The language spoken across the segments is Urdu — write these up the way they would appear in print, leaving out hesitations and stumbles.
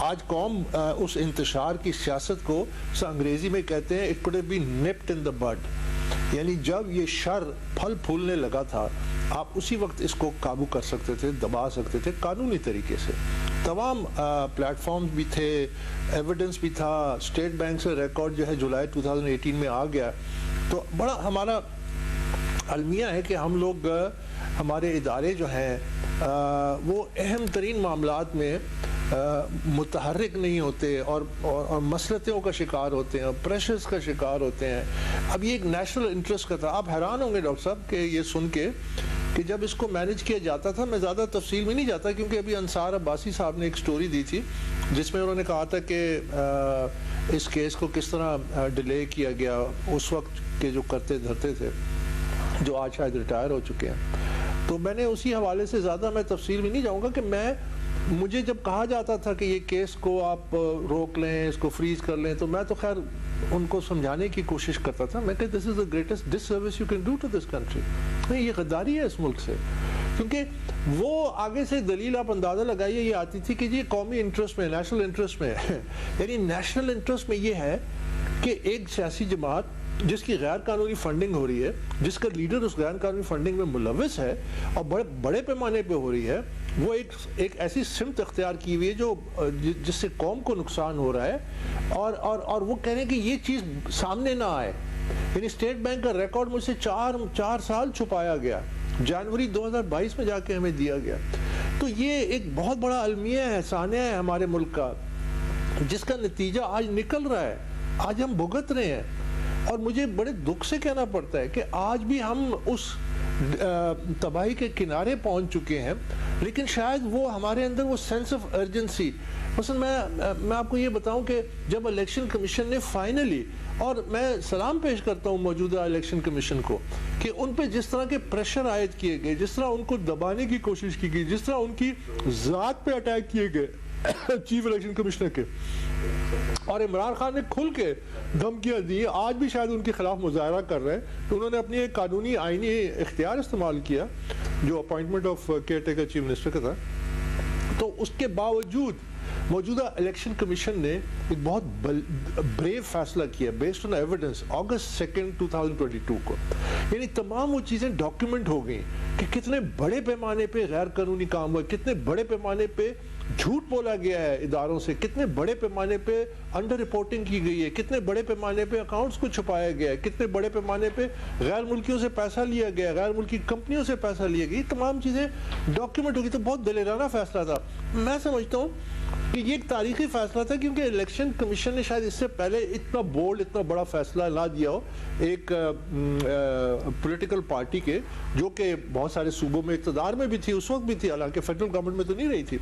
آج قوم اس انتشار کی سیاست کو انگریزی میں کہتے ہیں it could have been nipped in the bud، یعنی جب یہ شر پھل پھولنے لگا تھا آپ اسی وقت اس کو قابو کر سکتے تھے، دبا سکتے تھے قانونی طریقے سے۔ تمام پلیٹ فارمز بھی تھے، ایویڈنس بھی تھا، اسٹیٹ بینک سے ریکارڈ جو ہے جولائی 2018 میں آ گیا۔ تو بڑا ہمارا المیہ ہے کہ ہم لوگ، ہمارے ادارے جو ہیں وہ اہم ترین معاملات میں متحرک نہیں ہوتے اور مسلطوں کا شکار ہوتے ہیں اور پریشرز کا شکار ہوتے ہیں۔ اب یہ ایک نیشنل انٹرسٹ کا تھا۔ آپ حیران ہوں گے ڈاکٹر صاحب کہ یہ سن کے کہ جب اس کو مینیج کیا جاتا تھا، میں زیادہ تفصیل میں نہیں جاتا کیونکہ ابھی انصار عباسی صاحب نے ایک سٹوری دی تھی جس میں انہوں نے کہا تھا کہ اس کیس کو کس طرح ڈیلے کیا گیا اس وقت کے جو کرتے دھرتے تھے، جو آج شاید ریٹائر ہو چکے ہیں۔ تو میں نے اسی حوالے سے زیادہ میں تفصیل میں نہیں جاؤں گا کہ مجھے جب کہا جاتا تھا کہ یہ کیس کو آپ روک لیں، اس کو فریز کر لیں، تو میں تو خیر ان کو سمجھانے کی کوشش کرتا تھا۔ میں کہتا دس از the greatest disservice you can do to this country، نہیں یہ غداری ہے اس ملک سے، کیونکہ وہ آگے سے دلیل آپ اندازہ لگائیے یہ آتی تھی کہ یہ قومی انٹرسٹ میں، نیشنل انٹرسٹ میں یعنی نیشنل انٹرسٹ میں یہ ہے کہ ایک سیاسی جماعت جس کی غیر قانونی فنڈنگ ہو رہی ہے، جس کا لیڈر اس غیر قانونی فنڈنگ میں ملوث ہے اور بڑے پیمانے پہ ہو رہی ہے، وہ ایک ایسی سمت اختیار کی ہوئی ہے جس سے قوم کو نقصان ہو رہا ہے اور وہ کہہ رہے ہیں کہ یہ چیز سامنے نہ آئے۔ یعنی اسٹیٹ بینک کا ریکارڈ مجھ سے 4 سال چھپایا گیا، جنوری 2022 میں جا کے ہمیں دیا گیا۔ تو یہ ایک بہت بڑا المیہ ہے، سانحہ ہے ہمارے ملک کا، جس کا نتیجہ آج نکل رہا ہے، آج ہم بھگت رہے ہیں۔ اور مجھے بڑے دکھ سے کہنا پڑتا ہے کہ آج بھی ہم اس تباہی کے کنارے پہنچ چکے ہیں، لیکن شاید وہ ہمارے اندر وہ سینس آف ارجنسی، مثلا میں آپ کو یہ بتاؤں کہ جب الیکشن کمیشن نے فائنلی، اور میں سلام پیش کرتا ہوں موجودہ الیکشن کمیشن کو کہ ان پہ جس طرح کے پریشر عائد کیے گئے، جس طرح ان کو دبانے کی کوشش کی گئی، جس طرح ان کی ذات پہ اٹیک کیے گئے چیف الیکشن کمشنر کے، اور عمران خان نے کھل کے دھمکیاں دی، آج بھی شاید ان کے خلاف مظاہرہ کر رہے ہیں، تو انہوں نے اپنی ایک قانونی آئینی اختیار استعمال کیا جو appointment of care taker chief minister کا تھا۔ تو اس کے باوجود موجودہ الیکشن کمیشن نے ایک بہت بریو فیصلہ کیا بیسڈ آن ایویڈنس اگست 2 2022 کو، یعنی تمام وہ چیزیں ڈاکیومنٹ ہو گئیں کہ کتنے بڑے پیمانے پہ غیر قانونی کام ہوا، کتنے بڑے پیمانے پہ جھوٹ بولا گیا ہے اداروں سے، کتنے بڑے پیمانے پہ انڈر رپورٹنگ کی گئی ہے، کتنے بڑے پیمانے پہ اکاؤنٹس کو چھپایا گیا ہے، کتنے بڑے پیمانے پہ غیر ملکیوں سے پیسہ لیا گیا، غیر ملکی کمپنیوں سے پیسہ لیا گیا، یہ تمام چیزیں ڈاکیومنٹ ہو گئی۔ تو بہت دلیرانہ فیصلہ تھا۔ میں سمجھتا ہوں کہ یہ ایک تاریخی فیصلہ تھا کیونکہ الیکشن کمیشن نے شاید اس سے پہلے اتنا بولڈ، اتنا بڑا فیصلہ نہ دیا ہو ایک پولیٹیکل پارٹی کے، جو کہ بہت سارے صوبوں میں اقتدار میں بھی تھی، اس وقت بھی تھی، حالانکہ فیڈرل گورنمنٹ میں تو نہیں رہی تھی۔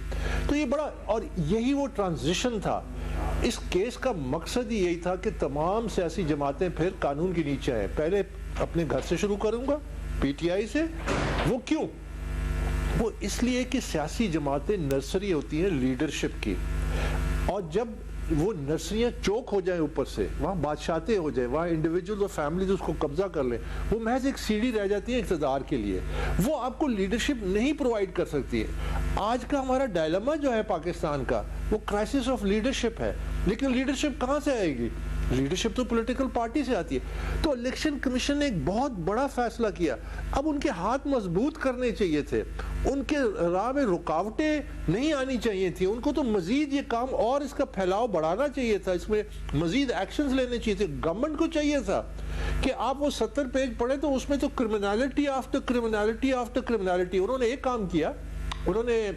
تو یہ بڑا، اور یہی وہ ٹرانزیشن تھا۔ اس کیس کا مقصد ہی یہی تھا کہ تمام سیاسی جماعتیں پھر قانون کے نیچے آئیں۔ پہلے اپنے گھر سے شروع کروں گا، پی ٹی آئی سے۔ وہ کیوں؟ وہ اس لیے کہ سیاسی جماعتیں نرسری ہوتی ہیں لیڈرشپ کی، اور جب وہ نرسریاں چوک ہو جائیں اوپر سے، وہاں بادشاہتیں ہو جائیں، وہاں انڈیویجول اور فیملیز اس کو قبضہ کر لیں، وہ محض ایک سیڑھی رہ جاتی ہے اقتدار کے لیے، وہ آپ کو لیڈرشپ نہیں پرووائڈ کر سکتی ہے۔ آج کا ہمارا ڈائلما جو ہے پاکستان کا، وہ کرائسس آف لیڈرشپ ہے، لیکن لیڈرشپ کہاں سے آئے گی؟ لیڈرشپ تو پولیٹیکل پارٹی سے آتی ہے۔ تو الیکشن کمیشن نے ایک بہت بڑا فیصلہ کیا۔ اب ان کے ہاتھ مضبوط کرنے چاہیے تھے، ان کے راہ میں رکاوٹیں نہیں آنی چاہیے تھی، ان کو تو مزید یہ کام اور اس کا پھیلاؤ بڑھانا چاہیے تھا، اس میں مزید ایکشنز لینے چاہیے تھے۔ گورنمنٹ کو چاہیے تھا کہ آپ وہ 70 پیج پڑھیں تو اس میں تو کرمنالٹی آفٹر کرمنالٹی آفٹر کرمنالٹی۔ انہوں نے ایک کام کیا، انہوں نے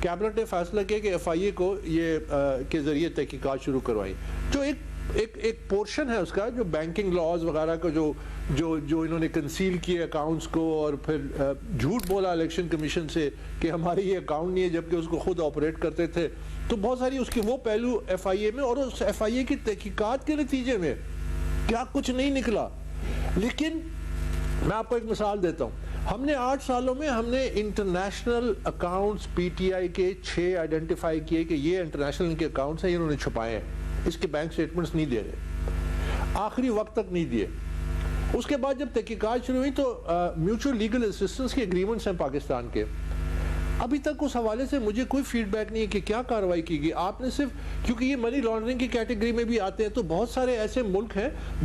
کیبنٹ نے فیصلہ کیا کہ ایف آئی اے کو یہ کے ذریعے تحقیقات شروع کروائی، جو ایک پورشن ہے اس کا، جو بینکنگ لاز وغیرہ کو جو انہوں نے کنسیل کیے اکاؤنٹس کو، اور پھر جھوٹ بولا الیکشن کمیشن سے کہ ہمارے یہ اکاؤنٹ نہیں ہے، جبکہ اس کو خود آپریٹ کرتے تھے۔ تو بہت ساری اس کے وہ پہلو ایف آئی اے میں، اور اس ایف آئی اے کی تحقیقات کے نتیجے میں کیا کچھ نہیں نکلا۔ لیکن میں آپ کو ایک مثال دیتا ہوں، ہم نے 8 سالوں میں ہم نے international accounts P T I کے 6 آئیڈینٹیفائی کیے کہ یہ انٹرنیشنل ان کے اکاؤنٹس ہیں، انہوں نے چھپائے ہیں، اس کے بینک سٹیٹمنٹس نہیں دے رہے، آخری وقت تک نہیں دیے۔ اس کے بعد جب تحقیقات شروع ہوئی تو میوچل لیگل اسسٹنس کے اگریمنٹس ہیں پاکستان کے، ابھی تک اس حوالے سے مجھے کوئی فیڈ بیک نہیں ہے کہ کیا کارروائی کی گئی. آپ نے صرف کیونکہ یہ منی لانڈرنگ کی کیٹیگری میں بھی آتے ہیں تو بہت سارے ایسے ملک ہیں